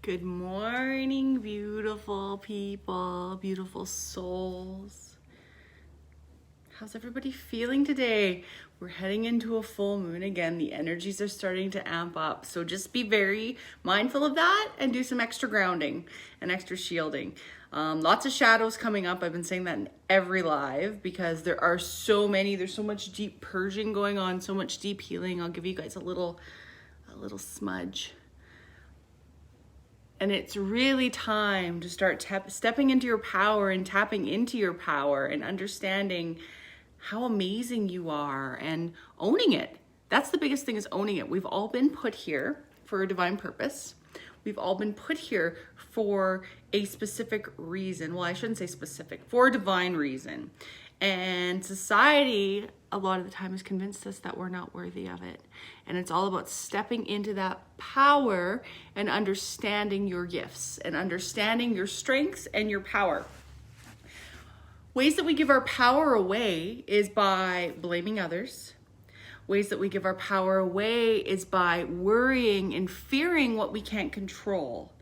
Good morning, beautiful people, beautiful souls. How's everybody feeling today? We're heading into a full moon again. The energies are starting to amp up. So just be very mindful of that and do some extra grounding and extra shielding. Lots of shadows coming up. I've been saying that in every live because there are so many. There's so much deep purging going on, so much deep healing. I'll give you guys a little smudge. And it's really time to start stepping into your power and tapping into your power and understanding how amazing you are and owning it. That's the biggest thing, is owning it. We've all been put here for a divine purpose. We've all been put here for a specific reason. Well, I shouldn't say specific, for a divine reason. And society, a lot of the time, has convinced us that we're not worthy of it. And it's all about stepping into that power and understanding your gifts and understanding your strengths and your power. Ways that we give our power away is by blaming others. Ways that we give our power away is by worrying and fearing what we can't control.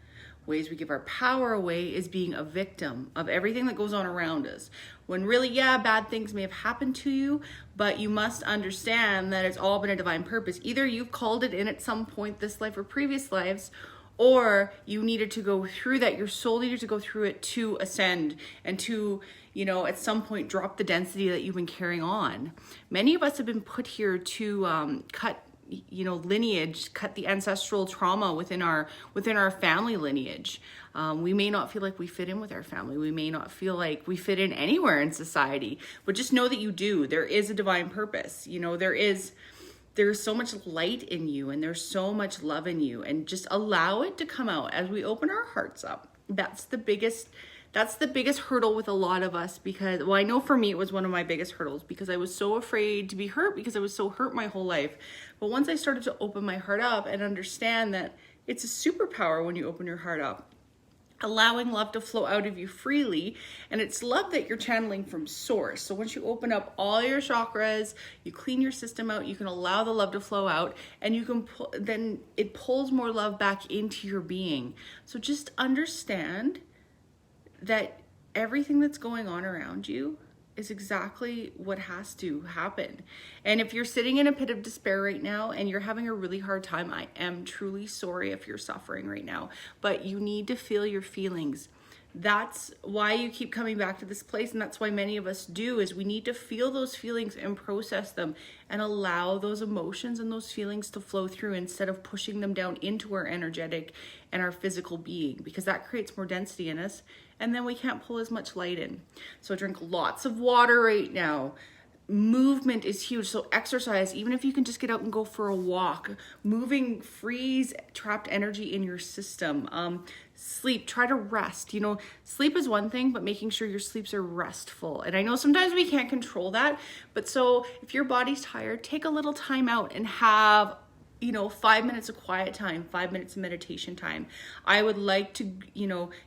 Ways we give our power away is being a victim of everything that goes on around us. When really, yeah, bad things may have happened to you, but you must understand that it's all been a divine purpose. Either you've called it in at some point this life or previous lives, or you needed to go through that. Your soul needed to go through it to ascend and to, at some point drop the density that you've been carrying on. Many of us have been put here to cut lineage, cut the ancestral trauma within our family lineage. We may not feel like we fit in with our family. We may not feel like we fit in anywhere in society, but just know that you do. There is a divine purpose. There's so much light in you and there's so much love in you, and just allow it to come out as we open our hearts up. That's the biggest hurdle with a lot of us, because, well, I know for me it was one of my biggest hurdles, because I was so afraid to be hurt, because I was so hurt my whole life. But once I started to open my heart up and understand that it's a superpower when you open your heart up, allowing love to flow out of you freely, and it's love that you're channeling from source. So once you open up all your chakras, you clean your system out, you can allow the love to flow out, and you can then it pulls more love back into your being. So just understand that everything that's going on around you is exactly what has to happen. And if you're sitting in a pit of despair right now and you're having a really hard time, I am truly sorry if you're suffering right now, but you need to feel your feelings. That's why you keep coming back to this place, and that's why many of us do, is we need to feel those feelings and process them and allow those emotions and those feelings to flow through, instead of pushing them down into our energetic and our physical being, because that creates more density in us, and then we can't pull as much light in. So drink lots of water right now. Movement is huge. So exercise, even if you can just get out and go for a walk. Moving frees trapped energy in your system. Sleep, try to rest. Sleep is one thing, but making sure your sleeps are restful. And I know sometimes we can't control that, but so if your body's tired, take a little time out and have 5 minutes of quiet time, 5 minutes of meditation time. I would like to,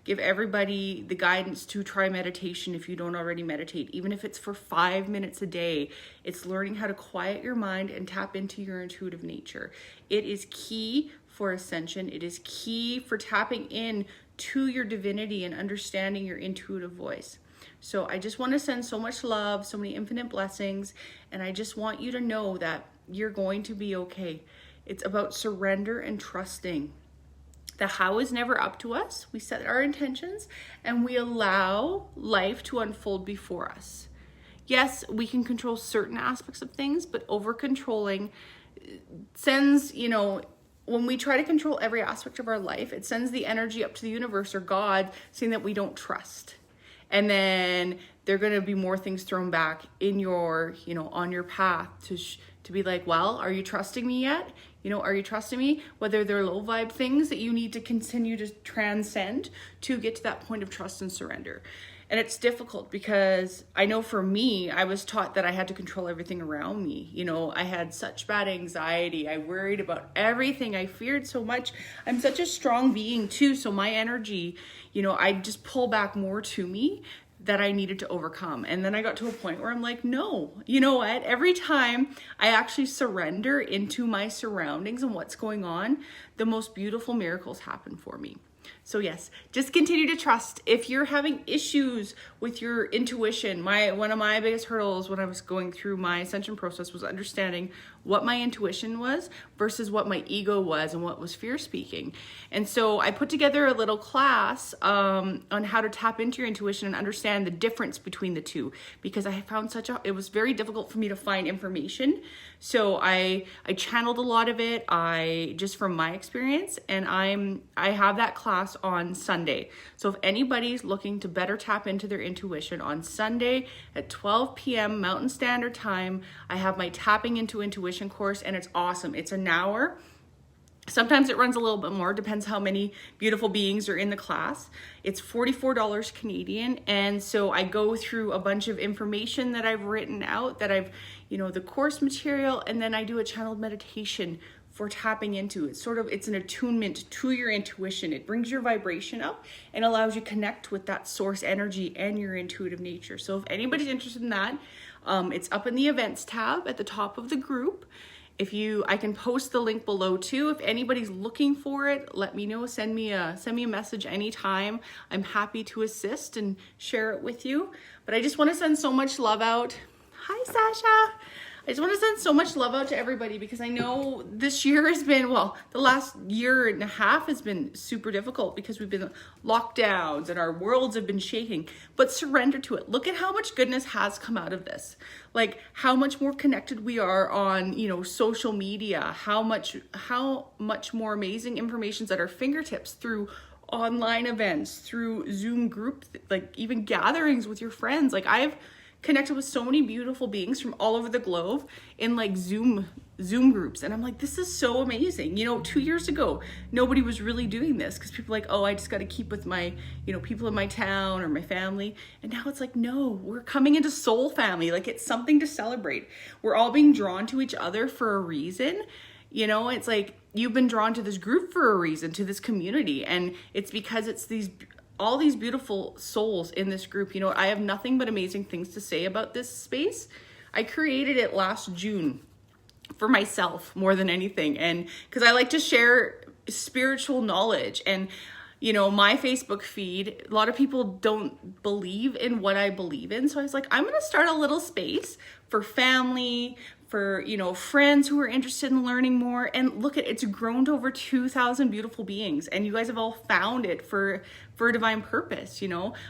give everybody the guidance to try meditation if you don't already meditate, even if it's for 5 minutes a day. It's learning how to quiet your mind and tap into your intuitive nature. It is key for ascension. It is key for tapping in to your divinity and understanding your intuitive voice. So I just want to send so much love, so many infinite blessings, and I just want you to know that you're going to be okay. It's about surrender and trusting. The how is never up to us. We set our intentions and we allow life to unfold before us. Yes, we can control certain aspects of things, but over controlling sends, when we try to control every aspect of our life, it sends the energy up to the universe or God saying that we don't trust. And then there are going to be more things thrown back in your, on your path to be like, well, are you trusting me yet? Are you trusting me? Whether they're low vibe things that you need to continue to transcend to get to that point of trust and surrender. And it's difficult because I know for me, I was taught that I had to control everything around me. I had such bad anxiety. I worried about everything. I feared so much. I'm such a strong being too. So my energy, I just pull back more to me that I needed to overcome. And then I got to a point where I'm like, no, you know what? Every time I actually surrender into my surroundings and what's going on, the most beautiful miracles happen for me. So yes, just continue to trust. If you're having issues with your intuition, one of my biggest hurdles when I was going through my ascension process was understanding what my intuition was versus what my ego was and what was fear speaking. And so I put together a little class on how to tap into your intuition and understand the difference between the two, because I found it was very difficult for me to find information. So I channeled a lot of it, just from my experience, and I have that class on Sunday. So if anybody's looking to better tap into their intuition, on Sunday at 12 p.m. Mountain Standard Time, I have my Tapping into Intuition course, and it's awesome. It's an hour. Sometimes it runs a little bit more, depends how many beautiful beings are in the class. It's $44 Canadian. And so I go through a bunch of information that I've written out, that I've, the course material, and then I do a channeled meditation for tapping into it. It's an attunement to your intuition. It brings your vibration up and allows you to connect with that source energy and your intuitive nature. So if anybody's interested in that, it's up in the events tab at the top of the group. I can post the link below too. If anybody's looking for it, let me know. Send me a message anytime. I'm happy to assist and share it with you. But I just want to send so much love out. Hi, Sasha. I just want to send so much love out to everybody, because I know this year has been, the last year and a half has been super difficult because we've been lockdowns and our worlds have been shaking, but surrender to it. Look at how much goodness has come out of this. Like how much more connected we are on, social media, how much more amazing information's at our fingertips through online events, through Zoom groups, like even gatherings with your friends. Like I've connected with so many beautiful beings from all over the globe in like Zoom groups. And I'm like, this is so amazing. 2 years ago, nobody was really doing this because people are like, oh, I just got to keep with my, people in my town or my family. And now it's like, no, we're coming into soul family. Like it's something to celebrate. We're all being drawn to each other for a reason. It's like you've been drawn to this group for a reason, to this community. And it's because it's all these beautiful souls in this group. I have nothing but amazing things to say about this space. I created it last June for myself more than anything. And because I like to share spiritual knowledge, and my Facebook feed, a lot of people don't believe in what I believe in. So I was like, I'm going to start a little space for family, for, friends who are interested in learning more. And look, it's grown to over 2,000 beautiful beings. And you guys have all found it for a divine purpose.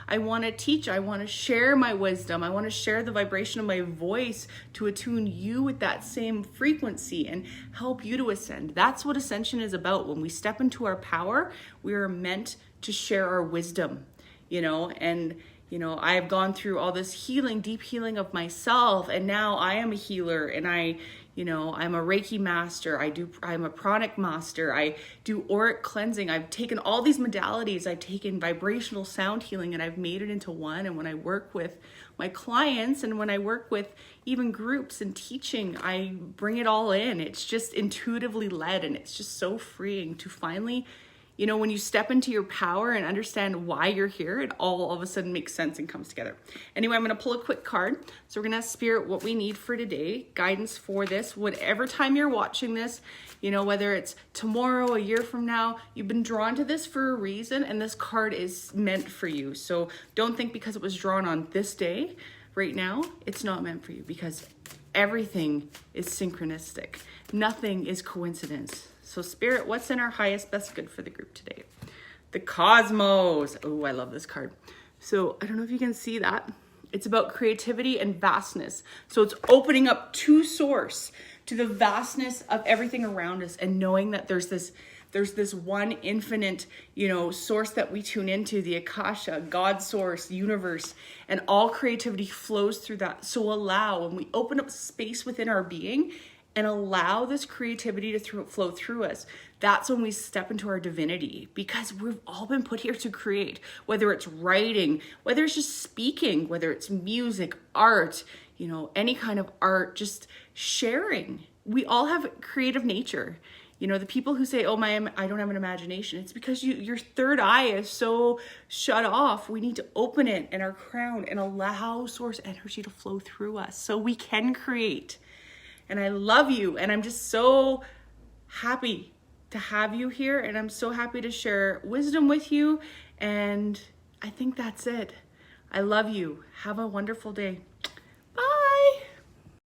I want to teach. I want to share my wisdom. I want to share the vibration of my voice to attune you with that same frequency and help you to ascend. That's what ascension is about. When we step into our power, we are meant to share our wisdom, and I've gone through all this healing, deep healing of myself, and now I am a healer, and I'm a Reiki master. I'm a pranic master. I do auric cleansing. I've taken all these modalities. I've taken vibrational sound healing, and I've made it into one. And when I work with my clients, and when I work with even groups and teaching, I bring it all in. It's just intuitively led, and it's just so freeing to finally, when you step into your power and understand why you're here, it all of a sudden makes sense and comes together. Anyway, I'm going to pull a quick card. So we're going to ask Spirit what we need for today, guidance for this, whatever time you're watching this, whether it's tomorrow, a year from now, you've been drawn to this for a reason, and this card is meant for you. So don't think because it was drawn on this day, right now, it's not meant for you, because everything is synchronistic. Nothing is coincidence. So Spirit, what's in our highest, best good for the group today? The Cosmos. Oh, I love this card. So I don't know if you can see that. It's about creativity and vastness. So it's opening up to source, to the vastness of everything around us, and knowing that there's this one infinite, source that we tune into, the Akasha, God source, universe, and all creativity flows through that. So when we open up space within our being and allow this creativity to flow through us, that's when we step into our divinity, because we've all been put here to create, whether it's writing, whether it's just speaking, whether it's music, art, any kind of art, just sharing. We all have creative nature. The people who say, oh, I don't have an imagination, it's because your third eye is so shut off. We need to open it in our crown and allow source energy to flow through us so we can create. And I love you. And I'm just so happy to have you here, and I'm so happy to share wisdom with you. And I think that's it. I love you. Have a wonderful day.